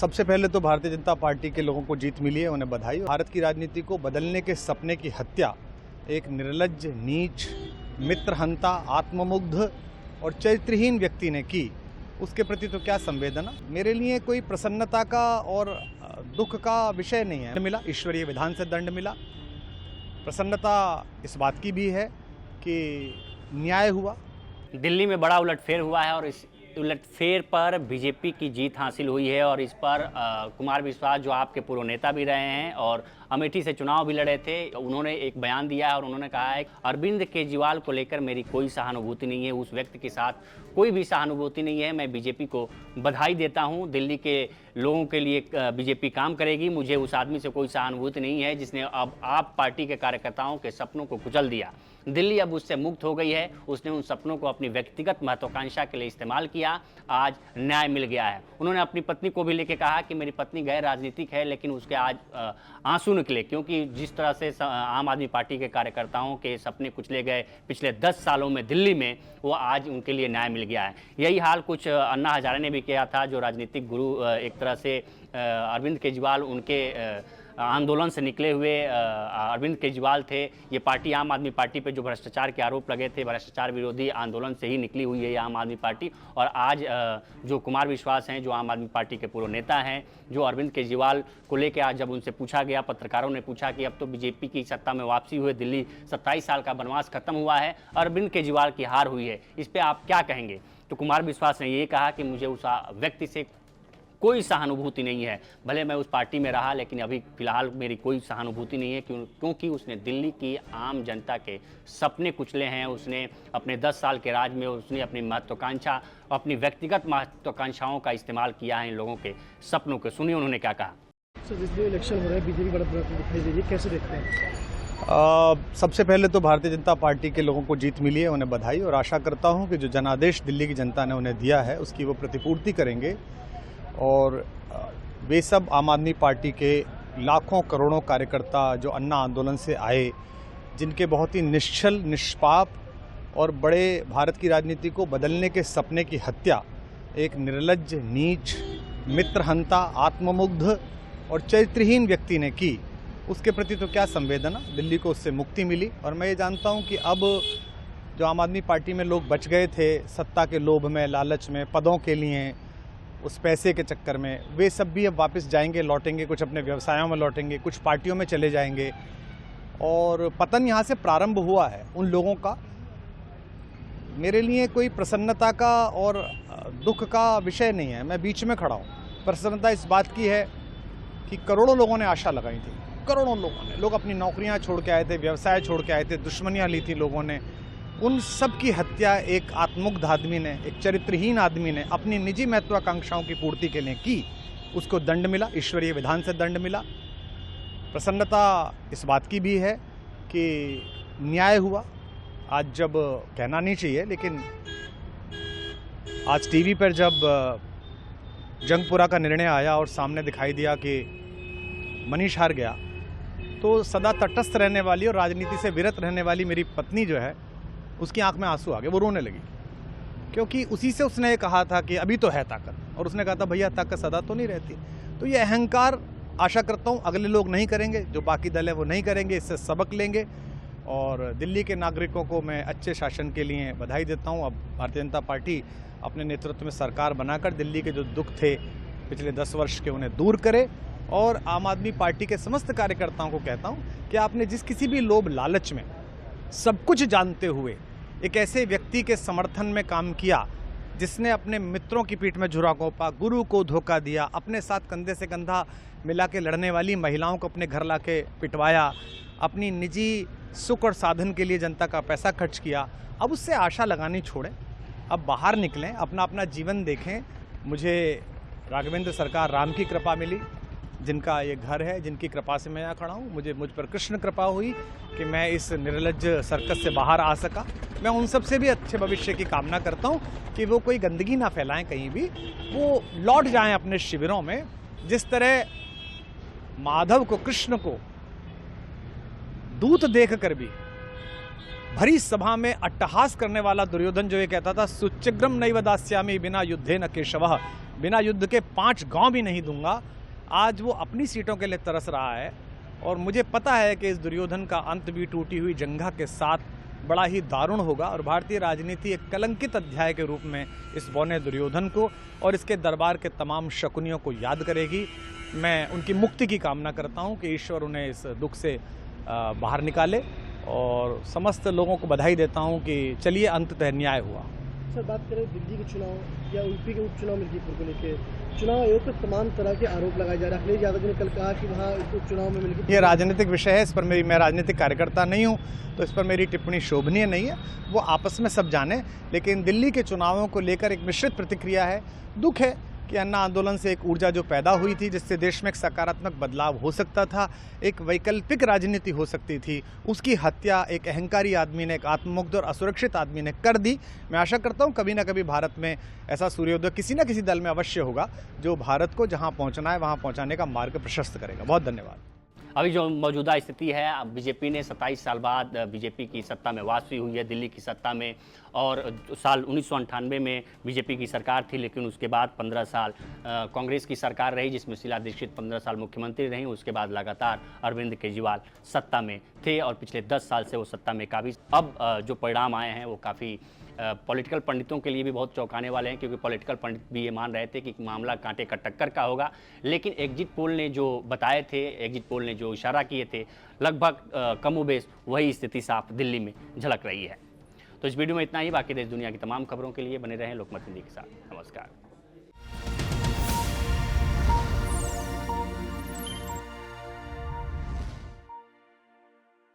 सबसे पहले तो भारतीय जनता पार्टी के लोगों को जीत मिली है, उन्हें बधाई। भारत की राजनीति को बदलने के सपने की हत्या एक निर्लज्ज, नीच, मित्रहंता, आत्ममुग्ध और चरित्रहीन व्यक्ति ने की। उसके प्रति तो क्या संवेदना। मेरे लिए कोई प्रसन्नता का और दुख का विषय नहीं है। मिला, ईश्वरीय विधान से दंड मिला। प्रसन्नता इस बात की भी है कि न्याय हुआ। दिल्ली में बड़ा उलटफेर हुआ है और इस उलटफेर पर बीजेपी की जीत हासिल हुई है और इस पर कुमार विश्वास, जो आपके पूर्व नेता भी रहे हैं और अमेठी से चुनाव भी लड़े थे, उन्होंने एक बयान दिया है और उन्होंने कहा है अरविंद केजरीवाल को लेकर मेरी कोई सहानुभूति नहीं है, उस व्यक्ति के साथ कोई भी सहानुभूति नहीं है। मैं बीजेपी को बधाई देता हूं, दिल्ली के लोगों के लिए बीजेपी काम करेगी। मुझे उस आदमी से कोई सहानुभूति नहीं है जिसने अब आप पार्टी के कार्यकर्ताओं के सपनों को कुचल दिया। दिल्ली अब उससे मुक्त हो गई है। उसने उन सपनों को अपनी व्यक्तिगत महत्वाकांक्षा के लिए इस्तेमाल किया। आज न्याय मिल गया है। उन्होंने अपनी पत्नी को भी लेकर कहा कि मेरी पत्नी गैर राजनीतिक है, लेकिन उसके आज आंसू निकले, क्योंकि जिस तरह से आम आदमी पार्टी के कार्यकर्ताओं के सपने कुचले गए पिछले 10 सालों में दिल्ली में, वो आज उनके लिए न्याय मिल गया है। यही हाल कुछ अन्ना हजारे ने भी किया था, जो राजनीतिक गुरु एक तरह से अरविंद केजरीवाल उनके आंदोलन से निकले हुए अरविंद केजरीवाल थे। ये पार्टी आम आदमी पार्टी पे जो भ्रष्टाचार के आरोप लगे थे, भ्रष्टाचार विरोधी आंदोलन से ही निकली हुई है ये आम आदमी पार्टी। और आज जो कुमार विश्वास हैं, जो आम आदमी पार्टी के पूर्व नेता हैं, जो अरविंद केजरीवाल को लेकर आज जब उनसे पूछा गया, पत्रकारों ने पूछा कि अब तो बीजेपी की सत्ता में वापसी हुई, दिल्ली 27 साल का वनवास खत्म हुआ है, अरविंद केजरीवाल की हार हुई है, इस पर आप क्या कहेंगे? तो कुमार विश्वास ने ये कहा कि मुझे उस व्यक्ति से कोई सहानुभूति नहीं है। भले मैं उस पार्टी में रहा, लेकिन अभी फिलहाल मेरी कोई सहानुभूति नहीं है, क्योंकि उसने दिल्ली की आम जनता के सपने कुचले हैं। उसने अपने 10 साल के राज में उसने अपनी महत्वाकांक्षा, अपनी व्यक्तिगत महत्वाकांक्षाओं का इस्तेमाल किया है इन लोगों के सपनों के। सुनिए उन्होंने क्या कहा। जिस दिन इलेक्शन हो रहा है, बीजेपी बड़ा दिखाई दे रही है, कैसे देखते हैं? सबसे पहले तो भारतीय जनता पार्टी के लोगों को जीत मिली है, उन्हें बधाई। और आशा करता हूँ कि जो जनादेश दिल्ली की जनता ने उन्हें दिया है, उसकी वो प्रतिपूर्ति करेंगे और वे सब आम आदमी पार्टी के लाखों करोड़ों कार्यकर्ता जो अन्ना आंदोलन से आए, जिनके बहुत ही निश्चल, निष्पाप और बड़े भारत की राजनीति को बदलने के सपने की हत्या एक निर्लज्ज, नीच, मित्रहंता, आत्ममुग्ध और चरित्रहीन व्यक्ति ने की। उसके प्रति तो क्या संवेदना। दिल्ली को उससे मुक्ति मिली। और मैं ये जानता हूँ कि अब जो आम आदमी पार्टी में लोग बच गए थे सत्ता के लोभ में, लालच में, पदों के लिए, उस पैसे के चक्कर में, वे सब भी अब वापस जाएंगे, लौटेंगे, कुछ अपने व्यवसायों में लौटेंगे, कुछ पार्टियों में चले जाएंगे। और पतन यहाँ से प्रारंभ हुआ है उन लोगों का। मेरे लिए कोई प्रसन्नता का और दुख का विषय नहीं है। मैं बीच में खड़ा हूँ। प्रसन्नता इस बात की है कि करोड़ों लोगों ने आशा लगाई थी, करोड़ों लोगों ने, लोग अपनी नौकरियाँ छोड़ के आए थे, व्यवसाय छोड़ के आए थे, दुश्मनियाँ ली थी लोगों ने। उन सब की हत्या एक आत्ममुग्ध आदमी ने, एक चरित्रहीन आदमी ने अपनी निजी महत्वाकांक्षाओं की पूर्ति के लिए की। उसको दंड मिला, ईश्वरीय विधान से दंड मिला। प्रसन्नता इस बात की भी है कि न्याय हुआ। आज जब कहना नहीं चाहिए, लेकिन आज टीवी पर जब जंगपुरा का निर्णय आया और सामने दिखाई दिया कि मनीष हार गया, तो सदा तटस्थ रहने वाली और राजनीति से विरत रहने वाली मेरी पत्नी जो है, उसकी आंख में आंसू आ गए, वो रोने लगी। क्योंकि उसी से उसने कहा था कि अभी तो है ताकत, और उसने कहा था भैया ताकत सदा तो नहीं रहती। तो ये अहंकार आशा करता हूँ अगले लोग नहीं करेंगे, जो बाकी दल है वो नहीं करेंगे, इससे सबक लेंगे। और दिल्ली के नागरिकों को मैं अच्छे शासन के लिए बधाई देता हूँ। अब भारतीय जनता पार्टी अपने नेतृत्व में सरकार बनाकर दिल्ली के जो दुख थे पिछले 10 वर्ष के, उन्हें दूर करे। और आम आदमी पार्टी के समस्त कार्यकर्ताओं को कहता हूँ कि आपने जिस किसी भी लोभ लालच में, सब कुछ जानते हुए एक ऐसे व्यक्ति के समर्थन में काम किया जिसने अपने मित्रों की पीठ में झुरा घोंपा, गुरु को धोखा दिया, अपने साथ कंधे से कंधा मिला के लड़ने वाली महिलाओं को अपने घर लाके पिटवाया, अपनी निजी सुख और साधन के लिए जनता का पैसा खर्च किया, अब उससे आशा लगानी छोड़ें। अब बाहर निकलें, अपना अपना जीवन देखें। मुझे राघवेंद्र सरकार राम की कृपा मिली, जिनका ये घर है, जिनकी कृपा से मैं यहाँ खड़ा हूँ। मुझ पर कृष्ण कृपा हुई कि मैं इस निर्लज्ज सर्कस से बाहर आ सका। मैं उन सब से भी अच्छे भविष्य की कामना करता हूँ कि वो कोई गंदगी ना फैलाएं कहीं भी, वो लौट जाएं अपने शिविरों में। जिस तरह माधव को, कृष्ण को दूत देख कर भी भरी सभा में अट्टहास करने वाला दुर्योधन जो ये कहता था, सुचिग्रम नैव दास्यामि बिना युद्धे न केशवः, बिना युद्ध के 5 गांव भी नहीं दूंगा। आज वो अपनी सीटों के लिए तरस रहा है और मुझे पता है कि इस दुर्योधन का अंत भी टूटी हुई जंघा के साथ बड़ा ही दारुण होगा और भारतीय राजनीति एक कलंकित अध्याय के रूप में इस बौने दुर्योधन को और इसके दरबार के तमाम शकुनियों को याद करेगी। मैं उनकी मुक्ति की कामना करता हूं कि ईश्वर उन्हें इस दुख से बाहर निकाले और समस्त लोगों को बधाई देता हूं कि चलिए अंततः न्याय हुआ। सर, बात करें दिल्ली के चुनाव या यूपी के उपचुनाव मिल्कीपुर को लेकर, चुनाव आयोग पर तमाम तरह के आरोप लगाए जा रहे हैं। अखिलेश यादव ने कल कहा कि वहाँ उपचुनाव में मिल्कीपुर, ये राजनीतिक विषय है, इस पर मैं राजनीतिक कार्यकर्ता नहीं हूँ तो इस पर मेरी टिप्पणी शोभनीय नहीं है, वो आपस में सब जाने। लेकिन दिल्ली के चुनावों को लेकर एक मिश्रित प्रतिक्रिया है। दुख है कि अन्ना आंदोलन से एक ऊर्जा जो पैदा हुई थी, जिससे देश में एक सकारात्मक बदलाव हो सकता था, एक वैकल्पिक राजनीति हो सकती थी, उसकी हत्या एक अहंकारी आदमी ने, एक आत्ममुग्ध और असुरक्षित आदमी ने कर दी। मैं आशा करता हूं कभी ना कभी भारत में ऐसा सूर्योदय किसी न किसी दल में अवश्य होगा जो भारत को जहां पहुंचना है वहां पहुंचाने का मार्ग प्रशस्त करेगा। बहुत धन्यवाद। अभी जो मौजूदा स्थिति है, अब बीजेपी ने 27 साल बाद बीजेपी की सत्ता में वापसी हुई है दिल्ली की सत्ता में। और साल 1998 में बीजेपी की सरकार थी, लेकिन उसके बाद 15 साल कांग्रेस की सरकार रही, जिसमें शीला दीक्षित 15 साल मुख्यमंत्री रहीं। उसके बाद लगातार अरविंद केजरीवाल सत्ता में थे और पिछले 10 साल से वो सत्ता में काबिज। अब जो परिणाम आए हैं वो काफ़ी पॉलिटिकल पंडितों के लिए भी बहुत चौंकाने वाले हैं, क्योंकि पॉलिटिकल पंडित भी ये मान रहे थे कि मामला कांटे का टक्कर का होगा। लेकिन एग्जिट पोल ने जो बताए थे, एग्जिट पोल ने जो इशारा किए थे, लगभग कमोबेश वही स्थिति साफ दिल्ली में झलक रही है। तो इस वीडियो में इतना ही। बाकी देश दुनिया की तमाम खबरों के लिए बने रहें लोकमत हिंदी के साथ। नमस्कार।